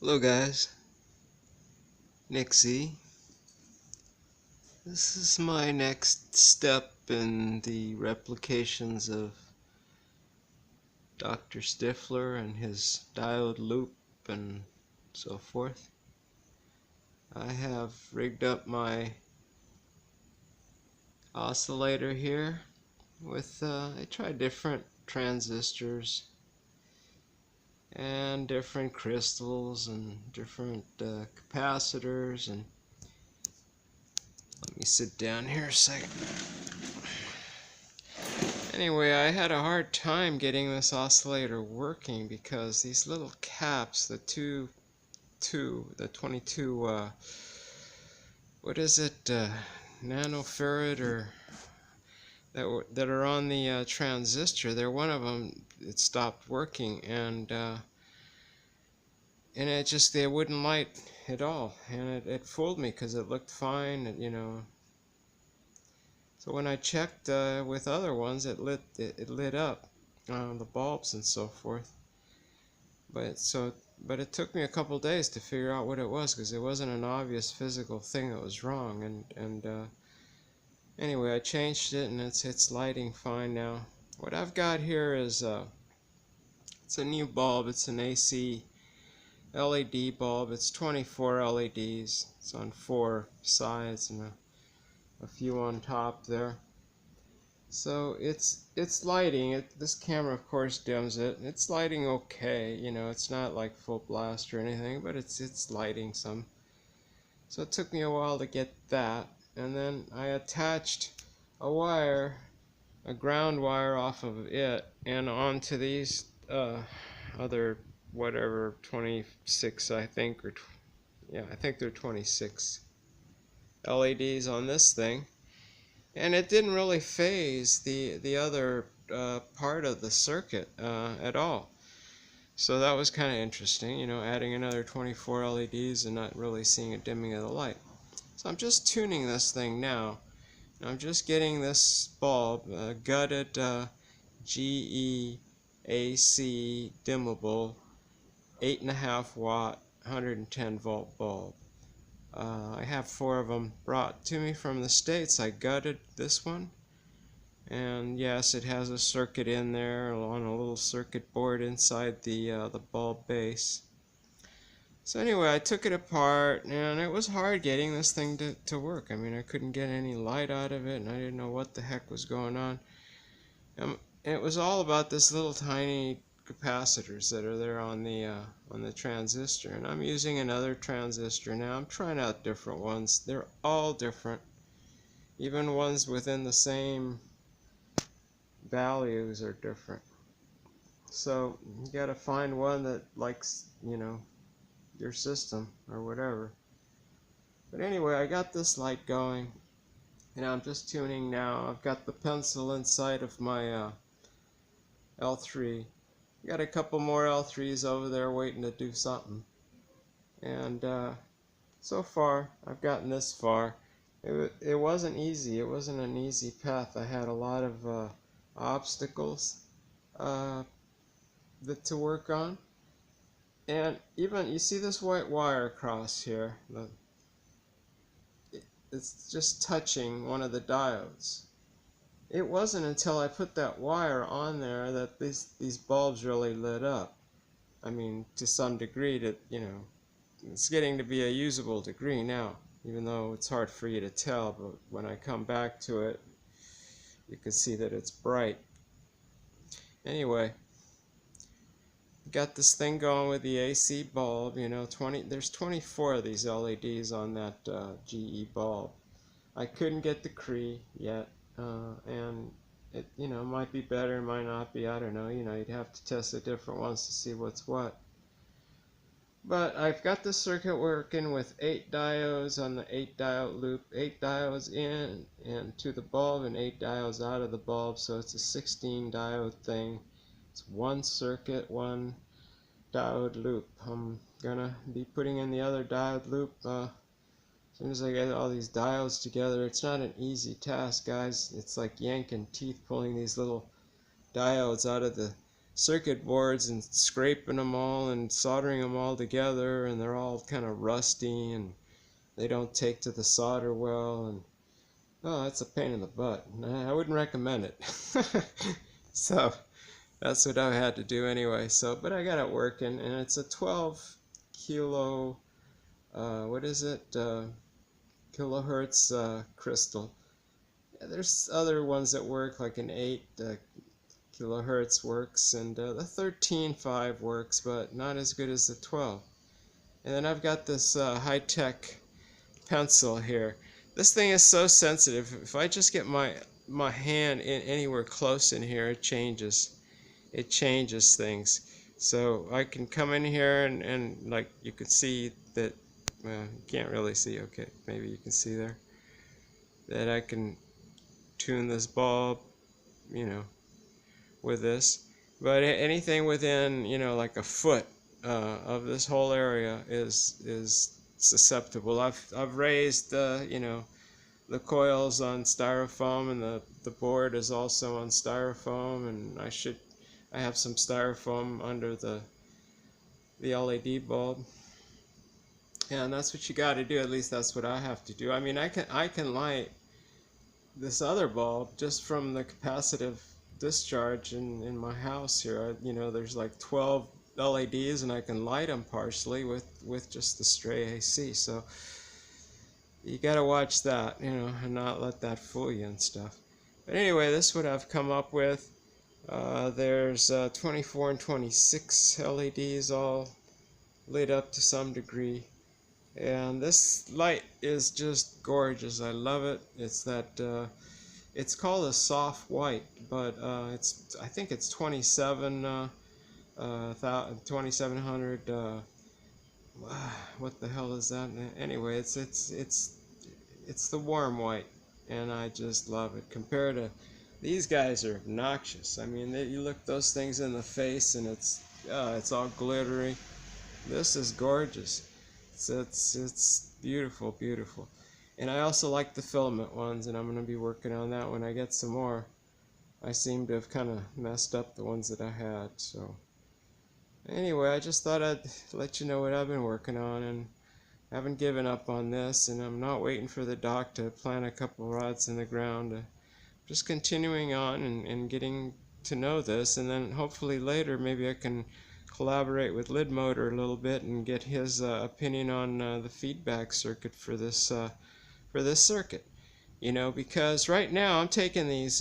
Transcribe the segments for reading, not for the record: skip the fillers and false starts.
Hello guys, Nixie. This is my next step in the replications of Dr. Stiffler and his diode loop and so forth. I have rigged up my oscillator here with, I tried different transistors and different crystals and different capacitors, and let me sit down here a second. Anyway, I had a hard time getting this oscillator working because these little caps, the 22, what is it, nanofarad or that are on the transistor, they're one of them. It stopped working, and it just, they wouldn't light at all, and it fooled me because it looked fine, you know. So when I checked with other ones, it lit up, the bulbs and so forth. But it took me a couple days to figure out what it was, because it wasn't an obvious physical thing that was wrong. Anyway, I changed it, and it's lighting fine now. What I've got here is it's a new bulb. It's an AC LED bulb. It's 24 LEDs. It's on 4 sides and a few on top there. So it's lighting. This camera, of course, dims it. It's lighting okay. You know, it's not like full blast or anything, but it's lighting some. So it took me a while to get that, and then I attached a wire, a ground wire off of it, and onto these other whatever 26, I think, or yeah, I think they're 26 LEDs on this thing. And it didn't really phase the other part of the circuit at all. So that was kind of interesting, you know, adding another 24 LEDs and not really seeing a dimming of the light. So I'm just tuning this thing now. I'm just getting this bulb, gutted GE AC dimmable 8.5 watt 110 volt bulb. I have 4 of them brought to me from the States. I gutted this one, and yes, it has a circuit in there on a little circuit board inside the bulb base. So anyway, I took it apart, and it was hard getting this thing to work. I mean, I couldn't get any light out of it, and I didn't know what the heck was going on. And it was all about this little tiny capacitors that are there on the transistor, and I'm using another transistor now. I'm trying out different ones. They're all different, even ones within the same values are different. So you got to find one that likes, you know, your system or whatever. But anyway, I got this light going, and I'm just tuning now. I've got the pencil inside of my L3. Got a couple more L3s over there waiting to do something. And so far, I've gotten this far. It wasn't easy. It wasn't an easy path. I had a lot of obstacles to work on. And even, you see this white wire across here? It's just touching one of the diodes. It wasn't until I put that wire on there that these bulbs really lit up. I mean, to some degree, that, you know, it's getting to be a usable degree now, even though it's hard for you to tell, but when I come back to it, you can see that it's bright. Anyway, got this thing going with the AC bulb, you know, there's 24 of these LEDs on that GE bulb. I couldn't get the Cree yet, and it, you know, might be better, might not be, I don't know, you know, you'd have to test the different ones to see what's what. But I've got the circuit working with 8 diodes on the 8 diode loop, 8 diodes in and to the bulb and 8 diodes out of the bulb, so it's a 16 diode thing. It's one circuit, one diode loop. I'm gonna be putting in the other diode loop as soon as I get all these diodes together. It's not an easy task, guys. It's like yanking teeth pulling these little diodes out of the circuit boards and scraping them all and soldering them all together, and they're all kind of rusty and they don't take to the solder well, and oh, that's a pain in the butt. I wouldn't recommend it. So that's what I had to do anyway. So, but I got it working, and it's a 12 kilo, what is it? Kilohertz crystal. Yeah, there's other ones that work, like an 8 kilohertz works, and the 13.5 works, but not as good as the 12. And then I've got this high-tech pencil here. This thing is so sensitive. If I just get my hand in anywhere close in here, it changes things. So I can come in here and like you can see that, well, you can't really see, okay, maybe you can see there, that I can tune this bulb, you know, with this. But anything within, you know, like a foot of this whole area is susceptible. I've raised you know, the coils on styrofoam, and the board is also on styrofoam, and I have some styrofoam under the LED bulb. And that's what you got to do. At least that's what I have to do. I mean, I can light this other bulb just from the capacitive discharge in my house here. You know, there's like 12 LEDs, and I can light them partially with just the stray AC. So you got to watch that, you know, and not let that fool you and stuff. But anyway, this is what I've come up with. There's 24 and 26 LEDs all lit up to some degree, and this light is just gorgeous. I love it. It's that it's called a soft white, but I think it's 2700 what the hell is that? Anyway, it's the warm white, and I just love it. Compared to these guys are obnoxious. I mean, you look those things in the face, and it's all glittery. This is gorgeous. It's beautiful, beautiful. And I also like the filament ones, and I'm going to be working on that when I get some more. I seem to have kind of messed up the ones that I had. So anyway, I just thought I'd let you know what I've been working on, and I haven't given up on this, and I'm not waiting for the doc to plant a couple rods in the ground. Just continuing on and getting to know this, and then hopefully later maybe I can collaborate with Lid Motor a little bit and get his opinion on the feedback circuit for this circuit. You know, because right now I'm taking these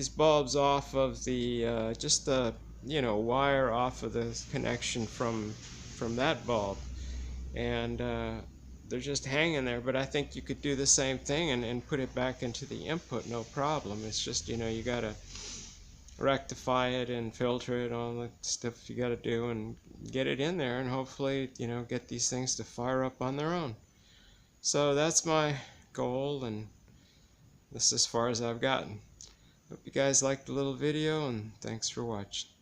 bulbs off of the just the, you know, wire off of the connection from that bulb, and they're just hanging there. But I think you could do the same thing and put it back into the input, no problem. It's just, you know, you gotta rectify it and filter it, all the stuff you gotta do, and get it in there, and hopefully, you know, get these things to fire up on their own. So that's my goal, and this is as far as I've gotten. Hope you guys liked the little video, and thanks for watching.